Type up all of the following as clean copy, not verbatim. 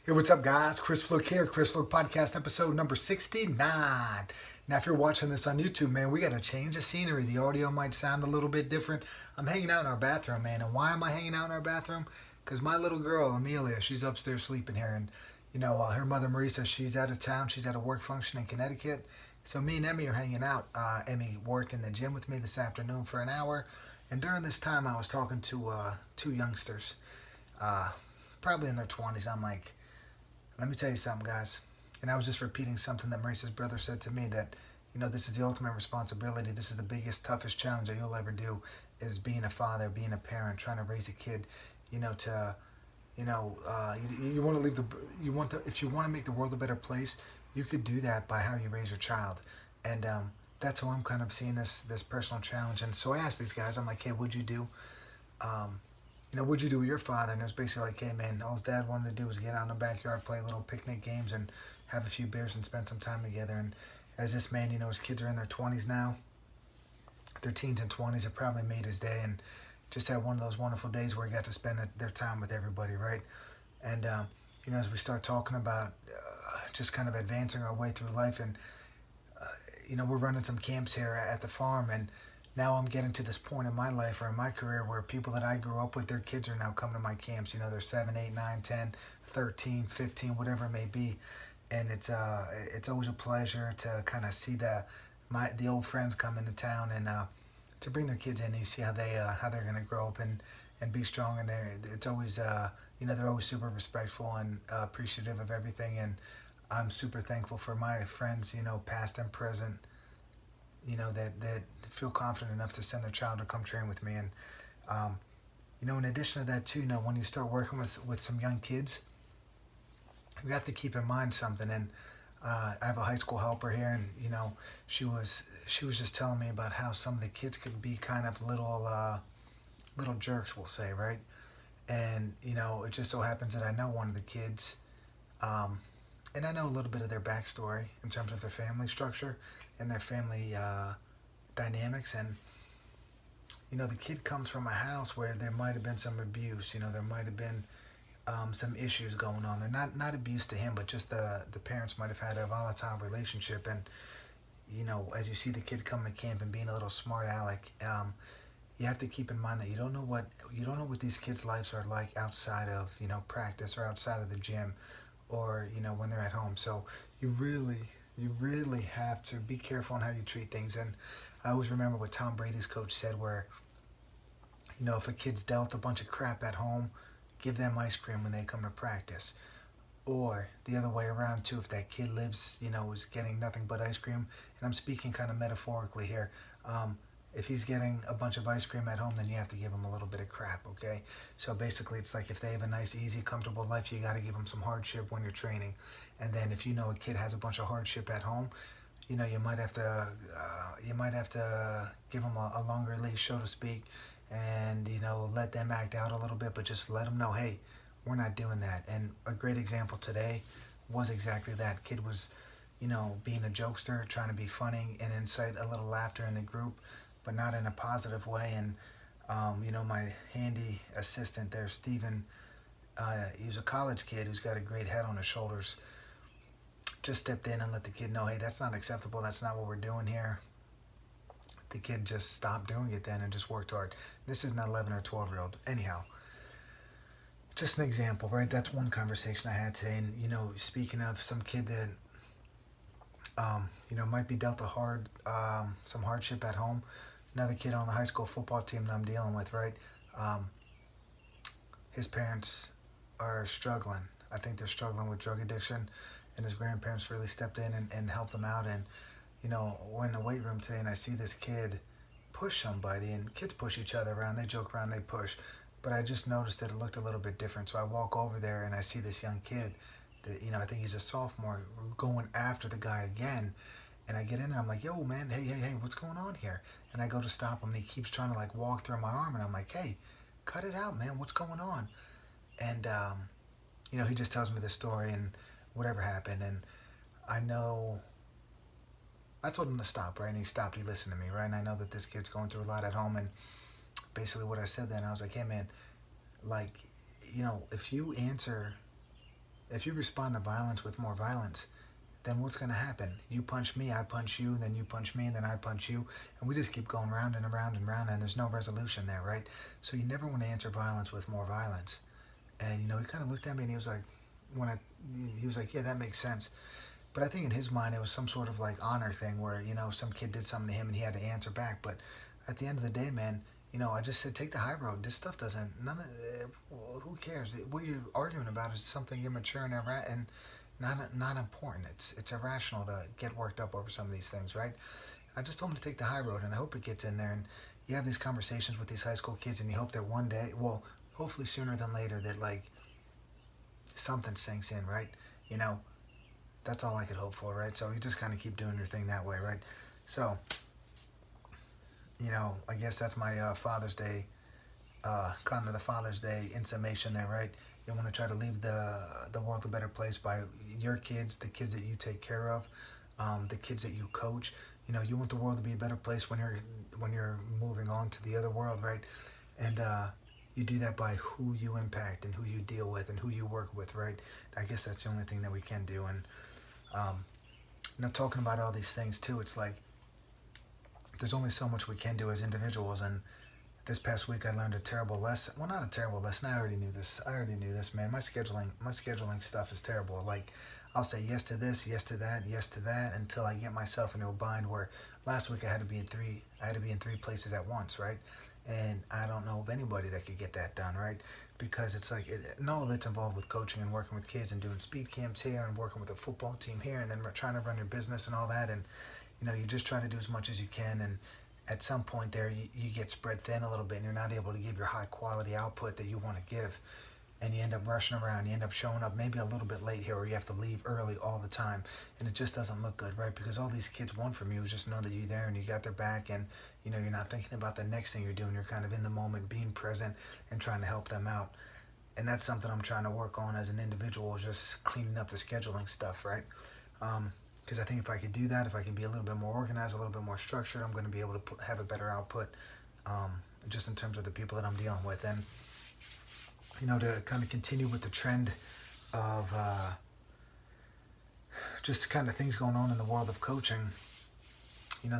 Hey, what's up, guys? Chris Fluke here, Chris Fluke Podcast, episode number 69. Now, if you're watching this on YouTube, man, we got to change the scenery. The audio might sound a little bit different. I'm hanging out in our bathroom, man. And why am I hanging out in our bathroom? Because my little girl, Amelia, she's upstairs sleeping here. And, her mother, Marisa, she's out of town. She's at a work function in Connecticut. So me and Emmy are hanging out. Emmy worked in the gym with me this afternoon for an hour. And during this time, I was talking to two youngsters, probably in their 20s. I'm like, let me tell you something, guys. And I was just repeating something that Maurice's brother said to me that, this is the ultimate responsibility. This is the biggest, toughest challenge that you'll ever do is being a father, being a parent, trying to raise a kid, you want to leave if you want to make the world a better place, you could do that by how you raise your child. And that's how I'm kind of seeing this personal challenge. And so I asked these guys, I'm like, hey, what'd you do? What'd you do with your father? And it was basically like, hey, man, all his dad wanted to do was get out in the backyard, play little picnic games, and have a few beers and spend some time together. And as this man, his kids are in their 20s now. Their teens and 20s. It probably made his day and just had one of those wonderful days where he got to spend their time with everybody, right? And, as we start talking about just kind of advancing our way through life and, we're running some camps here at the farm, and now I'm getting to this point in my life or in my career where people that I grew up with, their kids are now coming to my camps. They're 7, 8, 9, 10, 13, 15, whatever it may be. And it's always a pleasure to kind of see the old friends come into town and to bring their kids in. You see how they're going to grow up and be strong. And it's always they're always super respectful and appreciative of everything. And I'm super thankful for my friends, past and present, that feel confident enough to send their child to come train with me. And, in addition to that too, when you start working with some young kids, you have to keep in mind something. And I have a high school helper here, and, she was just telling me about how some of the kids could be kind of little jerks, we'll say, right? And, it just so happens that I know one of the kids, and I know a little bit of their backstory in terms of their family structure and their family dynamics. And, the kid comes from a house where there might have been some abuse. There might have been some issues going on. They're not abuse to him, but just the parents might have had a volatile relationship. And, as you see the kid coming to camp and being a little smart aleck, you have to keep in mind that you don't know what these kids' lives are like outside of, practice or outside of the gym or, when they're at home. So you really have to be careful on how you treat things. And I always remember what Tom Brady's coach said where, if a kid's dealt a bunch of crap at home, give them ice cream when they come to practice. Or the other way around too, if that kid lives, is getting nothing but ice cream, and I'm speaking kind of metaphorically here, if he's getting a bunch of ice cream at home, then you have to give him a little bit of crap, okay? So basically it's like if they have a nice, easy, comfortable life, you got to give them some hardship when you're training. And then if a kid has a bunch of hardship at home, you might have to give them a longer leash, so to speak, and, let them act out a little bit, but just let them know, hey, we're not doing that. And a great example today was exactly that. Kid was, being a jokester, trying to be funny and incite a little laughter in the group, but not in a positive way. And, my handy assistant there, Steven, he's a college kid who's got a great head on his shoulders, just stepped in and let the kid know, hey, that's not acceptable. That's not what we're doing here. The kid just stopped doing it then and just worked hard. This is an 11 or 12-year-old. Anyhow, just an example, right? That's one conversation I had today. And, speaking of some kid that, might be dealt some hardship at home. Another kid on the high school football team that I'm dealing with, right? His parents are struggling. I think they're struggling with drug addiction, and his grandparents really stepped in and helped them out. And, we're in the weight room today, and I see this kid push somebody, and kids push each other around. They joke around, they push. But I just noticed that it looked a little bit different. So I walk over there, and I see this young kid that, I think he's a sophomore, going after the guy again. And I get in there, I'm like, yo, man, hey, what's going on here? And I go to stop him, and he keeps trying to, walk through my arm. And I'm like, hey, cut it out, man. What's going on? And, he just tells me the story and whatever happened. And I told him to stop, right? And he stopped. He listened to me, right? And I know that this kid's going through a lot at home. And basically what I said then, I was like, hey, man, if you answer If you respond to violence with more violence, then what's going to happen? You punch me, I punch you, then you punch me, and then I punch you, and we just keep going round and around and around, and there's no resolution there, right? So you never want to answer violence with more violence. And he kind of looked at me, and he was like, yeah, that makes sense. But I think in his mind it was some sort of like honor thing where some kid did something to him and he had to answer back. But at the end of the day, man, I just said take the high road. This stuff doesn't who cares? What you're arguing about is something immature and not important. It's irrational to get worked up over some of these things, right? I just told him to take the high road, and I hope it gets in there. And you have these conversations with these high school kids, and you hope that one day, well, hopefully sooner than later, that like something sinks in, right? That's all I could hope for, right? So you just kind of keep doing your thing that way, right? So, I guess that's my Father's Day, kind of the Father's Day in summation there, right? You want to try to leave the world a better place by your kids, the kids that you take care of, the kids that you coach. You want the world to be a better place when you're moving on to the other world, right? And you do that by who you impact and who you deal with and who you work with, right? I guess that's the only thing that we can do. And talking about all these things too, it's like there's only so much we can do as individuals. And this past week I learned a terrible lesson. Well, not a terrible lesson. I already knew this, man. My scheduling stuff is terrible. Like, I'll say yes to this, yes to that, until I get myself into a bind where last week I had to be in three places at once, right? And I don't know of anybody that could get that done, right? Because it's like, and all of it's involved with coaching and working with kids and doing speed camps here and working with a football team here, and then trying to run your business and all that. And, you just try to do as much as you can. And at some point there, you get spread thin a little bit, and you're not able to give your high quality output that you want to give. And you end up rushing around. You end up showing up maybe a little bit late here, or you have to leave early all the time. And it just doesn't look good, right? Because all these kids want from you is just know that you're there and you got their back, and, you're not thinking about the next thing you're doing. You're kind of in the moment, being present and trying to help them out. And that's something I'm trying to work on as an individual, just cleaning up the scheduling stuff, right? Because I think if I could do that, if I can be a little bit more organized, a little bit more structured, I'm going to be able to have a better output, just in terms of the people that I'm dealing with. And, to kind of continue with the trend of just kind of things going on in the world of coaching,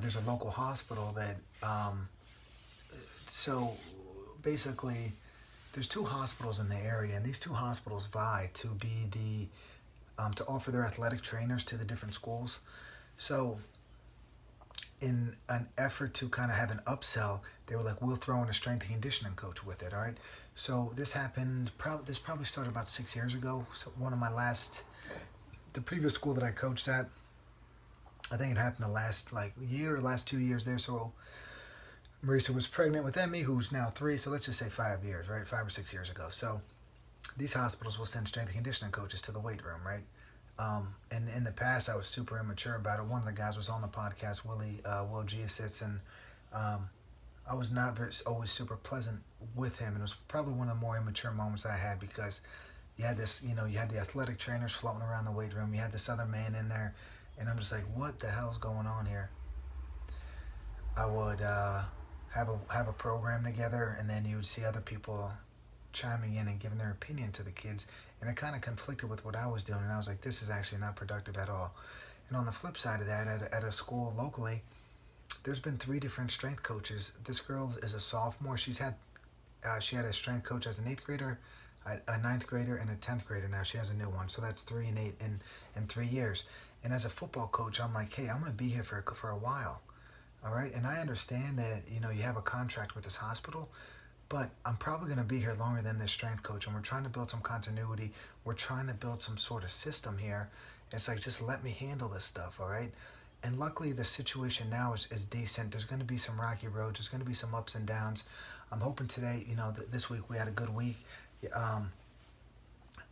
there's a local hospital that, so basically there's two hospitals in the area, and these two hospitals vie to be to offer their athletic trainers to the different schools. So in an effort to kind of have an upsell, they were like, we'll throw in a strength and conditioning coach with it, all right? So this happened, this probably started about 6 years ago. So the previous school that I coached at, I think it happened the last 2 years there. So Marisa was pregnant with Emmy, who's now 3, so let's just say 5 years, right? 5 or 6 years ago. So these hospitals will send strength and conditioning coaches to the weight room, right? And in the past, I was super immature about it. One of the guys was on the podcast, Will Giasitz, and I was not always super pleasant with him. And it was probably one of the more immature moments I had, because you had this, you had the athletic trainers floating around the weight room. You had this other man in there, and I'm just like, what the hell's going on here? I would have a program together, and then you would see other people chiming in and giving their opinion to the kids, and it kind of conflicted with what I was doing, and I was like, this is actually not productive at all. And on the flip side of that, at a school locally, there's been 3 different strength coaches. This girl is a sophomore. She had a strength coach as an 8th grader, a 9th grader, and a 10th grader. Now she has a new one, so that's 3 and 8 in 3 years. And as a football coach, I'm like, hey, I'm going to be here for a while, all right? And I understand that you have a contract with this hospital, but I'm probably going to be here longer than this strength coach, and we're trying to build some continuity. We're trying to build some sort of system here. It's like, just let me handle this stuff, all right? And luckily, the situation now is decent. There's going to be some rocky roads. There's going to be some ups and downs. I'm hoping today, this week we had a good week.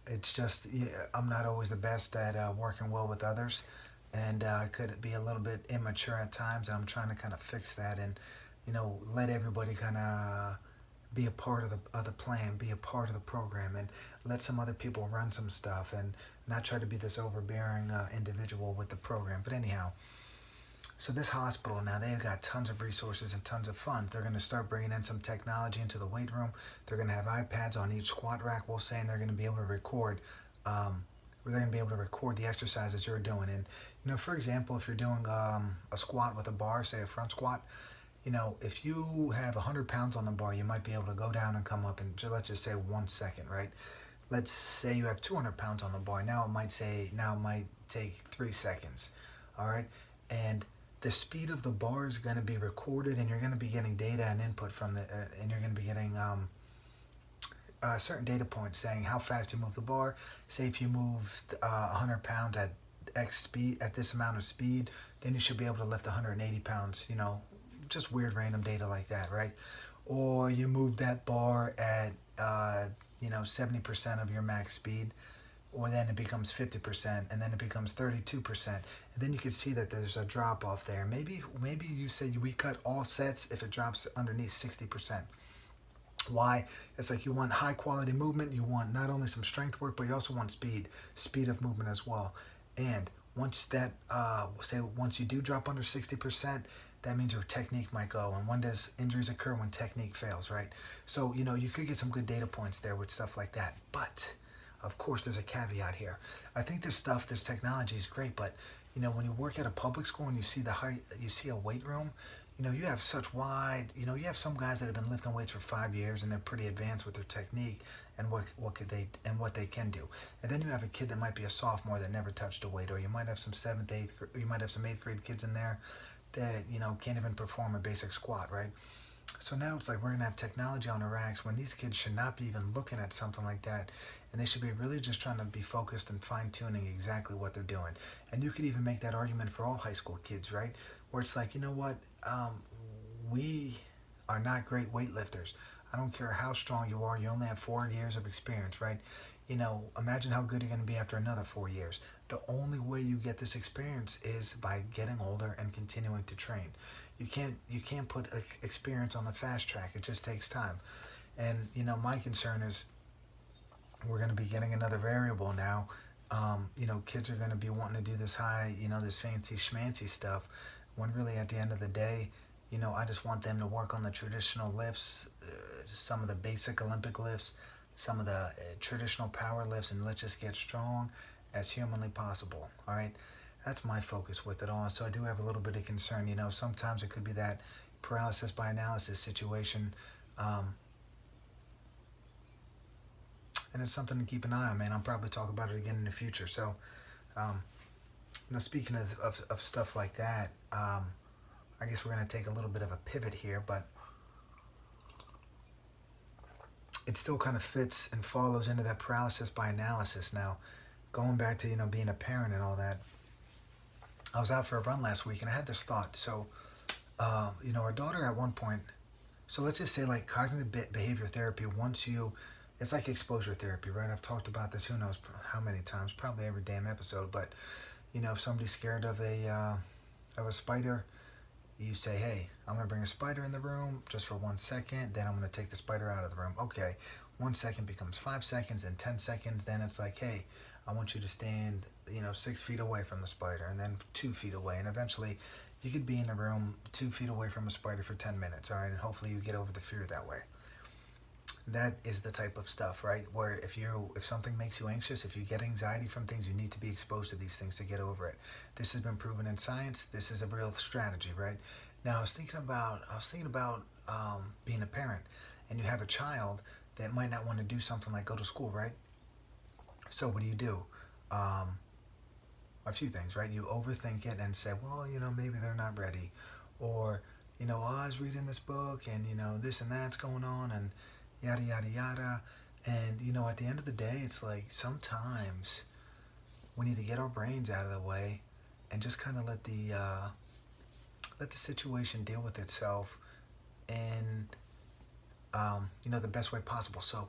It's just, I'm not always the best at working well with others, and I could be a little bit immature at times, and I'm trying to kind of fix that and, let everybody kind of be a part of the plan, be a part of the program, and let some other people run some stuff, and not try to be this overbearing individual with the program. But anyhow, so this hospital now, they've got tons of resources and tons of funds. They're going to start bringing in some technology into the weight room. They're going to have iPads on each squat rack, we'll say, and they're going to be able to record where they're going to be able to record the exercises you're doing. And, for example, if you're doing a squat with a bar, say a front squat, if you have 100 pounds on the bar, you might be able to go down and come up in, let's just say 1 second, right? Let's say you have 200 pounds on the bar. Now it might take 3 seconds, all right? And the speed of the bar is going to be recorded, and you're going to be getting data and input from and you're going to be getting certain data points saying how fast you move the bar. Say if you moved 100 pounds at X speed, at this amount of speed, then you should be able to lift 180 pounds, just weird random data like that, right? Or you move that bar at 70% of your max speed, or then it becomes 50%, and then it becomes 32%, and then you can see that there's a drop off there. Maybe you say we cut all sets if it drops underneath 60%. Why? It's like you want high quality movement, you want not only some strength work, but you also want speed of movement as well. And once that, once you do drop under 60%, that means your technique might go. And when does injuries occur? When technique fails, right? So, you could get some good data points there with stuff like that. But, of course, there's a caveat here. I think this technology is great, but, when you work at a public school and you see a weight room, you have such wide, you have some guys that have been lifting weights for 5 years and they're pretty advanced with their technique and what they can do. And then you have a kid that might be a sophomore that never touched a weight, or you might have some 8th grade kids in there that, can't even perform a basic squat, right? So now it's like we're going to have technology on the racks when these kids should not be even looking at something like that, and they should be really just trying to be focused and fine-tuning exactly what they're doing. And you could even make that argument for all high school kids, right? Where it's like, we are not great weightlifters. I don't care how strong you are, you only have 4 years of experience, right? Imagine how good you're going to be after another 4 years. The only way you get this experience is by getting older and continuing to train. You can't put experience on the fast track. It just takes time. And my concern is we're going to be getting another variable now. Kids are going to be wanting to do this this fancy schmancy stuff, when really at the end of the day, I just want them to work on the traditional lifts, some of the basic Olympic lifts, some of the traditional power lifts, and let's just get strong as humanly possible. All right, that's my focus with it all. So I do have a little bit of concern. Sometimes it could be that paralysis by analysis situation, and it's something to keep an eye on, man. I'll probably talk about it again in the future. So, speaking of stuff like that, I guess we're going to take a little bit of a pivot here, but it still kind of fits and follows into that paralysis by analysis. Now, going back to, being a parent and all that, I was out for a run last week and I had this thought. So, our daughter at one point, so let's just say like cognitive behavior therapy, it's like exposure therapy, right? I've talked about this, who knows how many times, probably every damn episode, but, if somebody's scared of a spider, you say, hey, I'm going to bring a spider in the room just for 1 second, then I'm going to take the spider out of the room. Okay, 1 second becomes 5 seconds, then 10 seconds, then it's like, hey, I want you to stand, 6 feet away from the spider, and then 2 feet away, and eventually you could be in a room 2 feet away from a spider for 10 minutes, all right, and hopefully you get over the fear that way. That is the type of stuff, right, where if something makes you anxious, if you get anxiety from things, you need to be exposed to these things to get over it. This has been proven in science. This is a real strategy, right? Now, I was thinking about being a parent, and you have a child that might not want to do something like go to school, right? So what do? A few things, right? You overthink it and say, well, maybe they're not ready, or I was reading this book, and this and that's going on, and yada, yada, yada. And, at the end of the day, it's like sometimes we need to get our brains out of the way and just kind of let the situation deal with itself in, the best way possible. So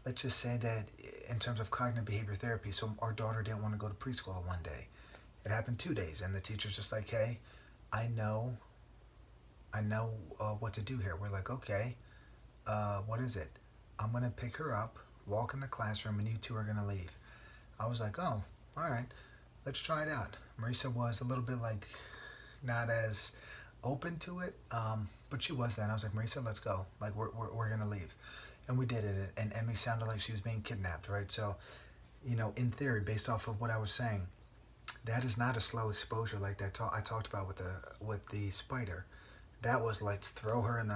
let's just say that in terms of cognitive behavior therapy, so our daughter didn't want to go to preschool one day. It happened 2 days, and the teacher's just like, hey, I know what to do here. We're like, okay, what is it? I'm going to pick her up, walk in the classroom, and you two are going to leave. I was like, oh, all right, let's try it out. Marisa was a little bit like not as open to it, but she was then. I was like, Marisa, let's go. Like, we're going to leave. And we did it, and Emmy sounded like she was being kidnapped, right? So in theory, based off of what I was saying, that is not a slow exposure like I talked about with the spider. That was let's throw her in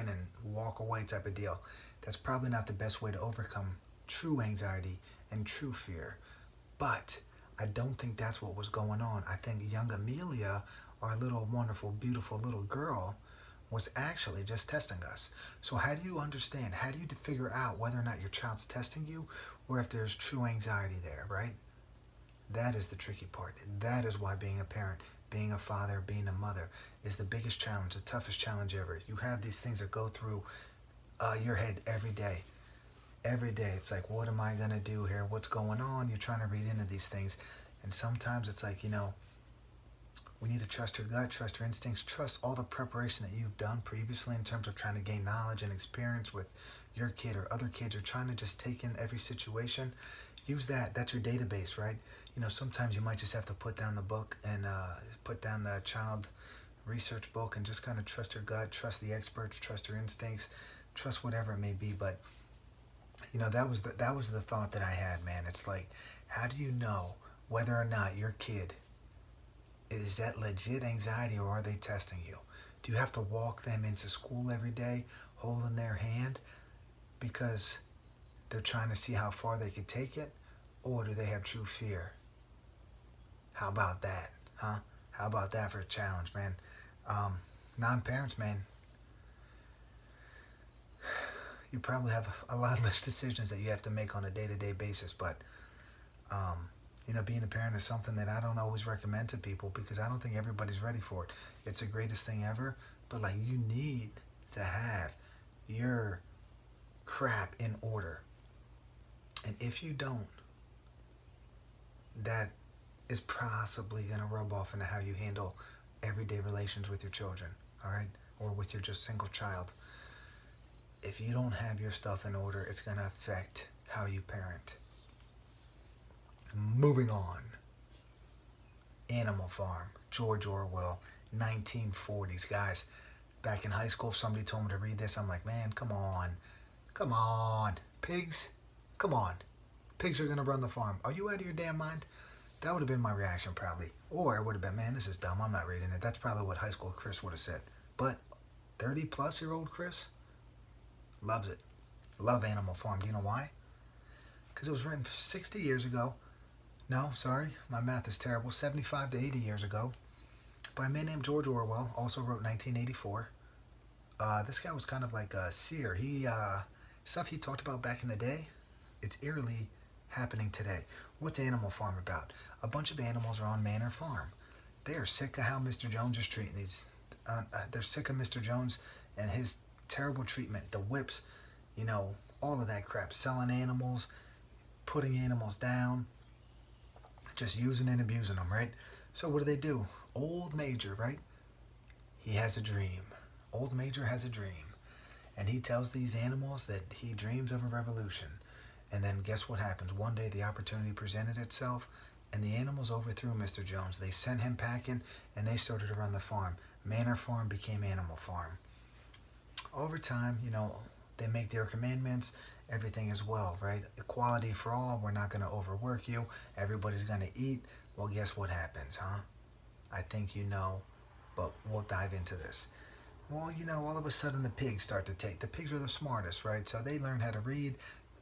and walk away type of deal. That's probably not the best way to overcome true anxiety and true fear. But I don't think that's what was going on. I think young Amelia, our little wonderful, beautiful little girl, was actually just testing us. So how do you understand? How do you figure out whether or not your child's testing you or if there's true anxiety there, right? That is the tricky part. That is why being a parent, being a father, being a mother is the biggest challenge, the toughest challenge ever. You have these things that go through your head every day. Every day, it's like, what am I going to do here? What's going on? You're trying to read into these things. And sometimes it's like, we need to trust your gut, trust your instincts, trust all the preparation that you've done previously in terms of trying to gain knowledge and experience with your kid or other kids, or trying to just take in every situation. Use that. That's your database, right? Sometimes you might just have to put down the book and put down the child research book and just kind of trust your gut, trust the experts, trust your instincts, trust whatever it may be. But that was the thought that I had, man. It's like, how do you know whether or not your kid is that legit anxiety, or are they testing you? Do you have to walk them into school every day holding their hand because they're trying to see how far they can take it, or do they have true fear? How about that, huh? How about that for a challenge, man? Non-parents, man, you probably have a lot less decisions that you have to make on a day-to-day basis, but being a parent is something that I don't always recommend to people because I don't think everybody's ready for it. It's the greatest thing ever, but like, you need to have your crap in order. And if you don't, that is possibly going to rub off into how you handle everyday relations with your children, all right? Or with your just single child. If you don't have your stuff in order, it's going to affect how you parent. Moving on. Animal Farm, George Orwell, 1940s. Guys, back in high school, if somebody told me to read this, I'm like, man, come on. Come on. Pigs? Come on. Pigs are going to run the farm. Are you out of your damn mind? That would have been my reaction probably. Or it would have been, man, this is dumb. I'm not reading it. That's probably what high school Chris would have said. But 30-plus-year-old Chris loves it. Love Animal Farm. Do you know why? Because it was written 60 years ago. No, sorry, my math is terrible. 75 to 80 years ago, by a man named George Orwell. Also wrote 1984. This guy was kind of like a seer. Stuff he talked about back in the day, it's eerily happening today. What's Animal Farm about? A bunch of animals are on Manor Farm. They are sick of how Mr. Jones is treating these. They're sick of Mr. Jones and his terrible treatment, the whips, all of that crap. Selling animals, putting animals down, just using and abusing them, right? So what do? Old Major, right? He has a dream. Old Major has a dream. And he tells these animals that he dreams of a revolution. And then guess what happens? One day the opportunity presented itself, and the animals overthrew Mr. Jones. They sent him packing, and they started to run the farm. Manor Farm became Animal Farm. Over time, they make their commandments, everything as well, right? Equality for all. We're not going to overwork you. Everybody's going to eat. Well, guess what happens, huh? I think but we'll dive into this. Well, all of a sudden the pigs start to take. The pigs are the smartest, right? So they learn how to read.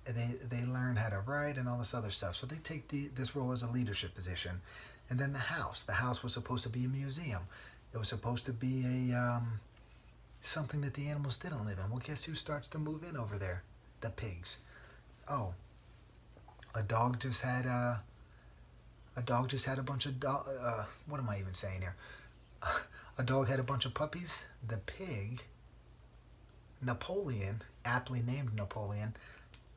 They learn how to write and all this other stuff. So they take this role as a leadership position. And then the house. The house was supposed to be a museum. It was supposed to be something that the animals didn't live in. Well, guess who starts to move in over there? The pigs. Oh, a dog just had a bunch of what am I even saying here? A dog had a bunch of puppies. The pig, Napoleon, aptly named Napoleon,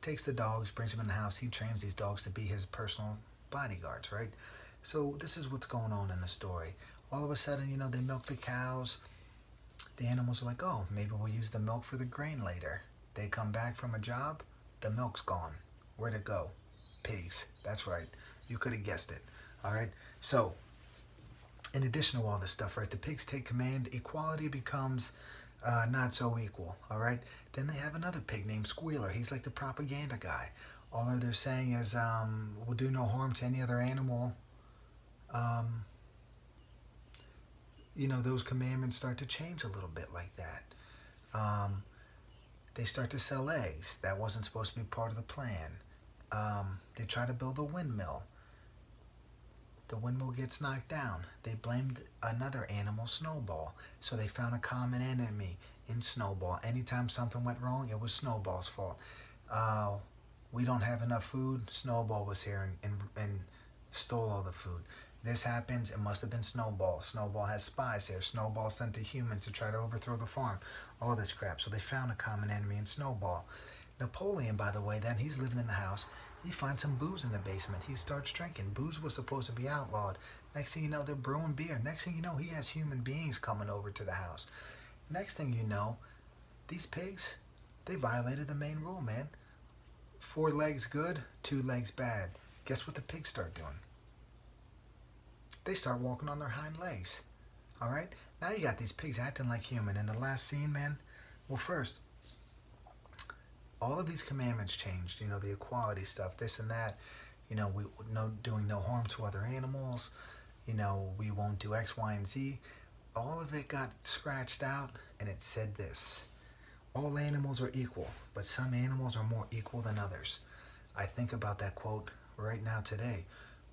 takes the dogs, brings them in the house. He trains these dogs to be his personal bodyguards, right? So this is what's going on in the story. All of a sudden, they milk the cows. The animals are like, oh, maybe we'll use the milk for the grain later. They come back from a job, the milk's gone. Where'd it go? Pigs. That's right. You could have guessed it. All right. So, in addition to all this stuff, right, the pigs take command. Equality becomes not so equal. All right. Then they have another pig named Squealer. He's like the propaganda guy. all they're saying is, will do no harm to any other animal. Um, those commandments start to change a little bit like that. Um, they start to sell eggs. That wasn't supposed to be part of the plan. They try to build a windmill. The windmill gets knocked down. They blamed another animal, Snowball. So they found a common enemy in Snowball. Anytime something went wrong, it was Snowball's fault. We don't have enough food. Snowball was here and stole all the food. This happens, it must have been Snowball. Snowball has spies here. Snowball sent the humans to try to overthrow the farm. All this crap. So they found a common enemy in Snowball. Napoleon, by the way, then he's living in the house. He finds some booze in the basement. He starts drinking. Booze was supposed to be outlawed. Next thing you know, they're brewing beer. Next thing you know, he has human beings coming over to the house. Next thing you know, these pigs, they violated the main rule, man. 4 legs good, 2 legs bad. Guess what the pigs start doing? They start walking on their hind legs. All right? Now you got these pigs acting like human. In the last scene, man, well, first, all of these commandments changed. The equality stuff, this and that. Doing no harm to other animals. We won't do X, Y, and Z. All of it got scratched out, and it said this. All animals are equal, but some animals are more equal than others. I think about that quote right now today,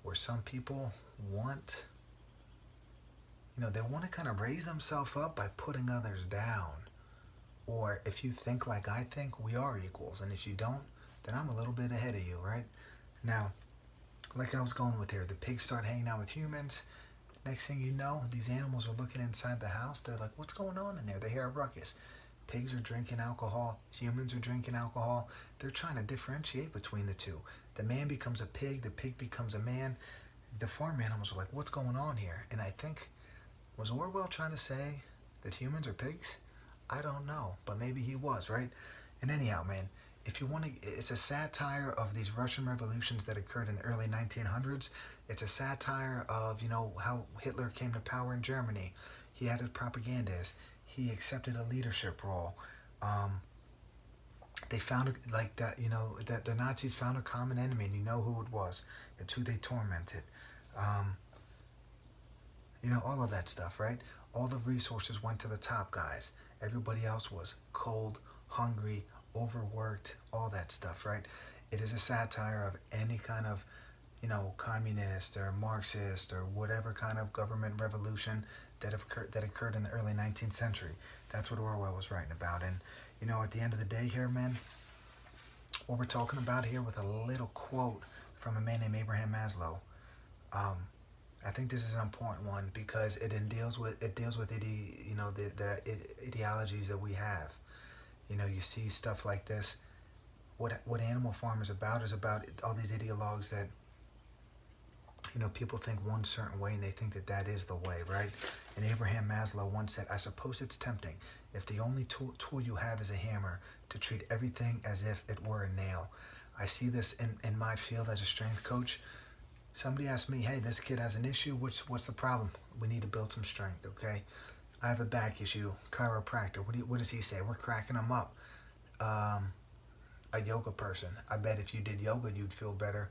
where some people want, they want to kind of raise themselves up by putting others down. Or if you think like I think, we are equals. And if you don't, then I'm a little bit ahead of you, right? Now, like I was going with here, the pigs start hanging out with humans. Next thing you know, these animals are looking inside the house. They're like, what's going on in there? They hear a ruckus. Pigs are drinking alcohol. Humans are drinking alcohol. They're trying to differentiate between the two. The man becomes a pig. The pig becomes a man. The farm animals are like, what's going on here? And I think, was Orwell trying to say that humans are pigs? I don't know, but maybe he was, right? And anyhow, man, if you want to, it's a satire of these Russian revolutions that occurred in the early 1900s. It's a satire of, how Hitler came to power in Germany. He had a propagandist. He accepted a leadership role. They found, like that, that the Nazis found a common enemy, and you know who it was. It's who they tormented. All of that stuff, right? All the resources went to the top guys. Everybody else was cold, hungry, overworked, all that stuff, right? It is a satire of any kind of, communist or Marxist or whatever kind of government revolution that occurred in the early 19th century. That's what Orwell was writing about. And, at the end of the day here, man, what we're talking about here with a little quote from a man named Abraham Maslow, I think this is an important one because it deals with the ideologies that we have. You see stuff like this. What Animal Farm is about all these ideologues that people think one certain way and they think that is the way, right? And Abraham Maslow once said, I suppose it's tempting if the only tool you have is a hammer to treat everything as if it were a nail. I see this in my field as a strength coach. Somebody asked me, hey, this kid has an issue. What's the problem? We need to build some strength, okay? I have a back issue. Chiropractor. What does he say? We're cracking him up. A yoga person. I bet if you did yoga, you'd feel better.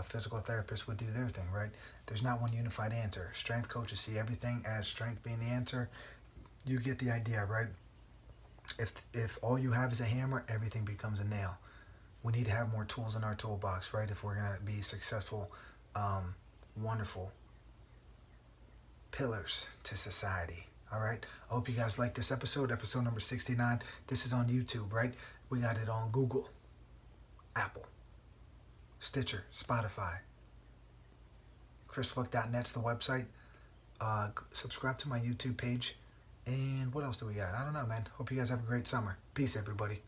Physical therapists would do their thing, right? There's not one unified answer. Strength coaches see everything as strength being the answer. You get the idea, right? If all you have is a hammer, everything becomes a nail. We need to have more tools in our toolbox, right? If we're going to be successful, wonderful pillars to society. All right. I hope you guys like this episode number 69. This is on YouTube, right? We got it on Google, Apple, Stitcher, Spotify. ChrisFlook.net's the website. Subscribe to my YouTube page. And what else do we got? I don't know, man. Hope you guys have a great summer. Peace, everybody.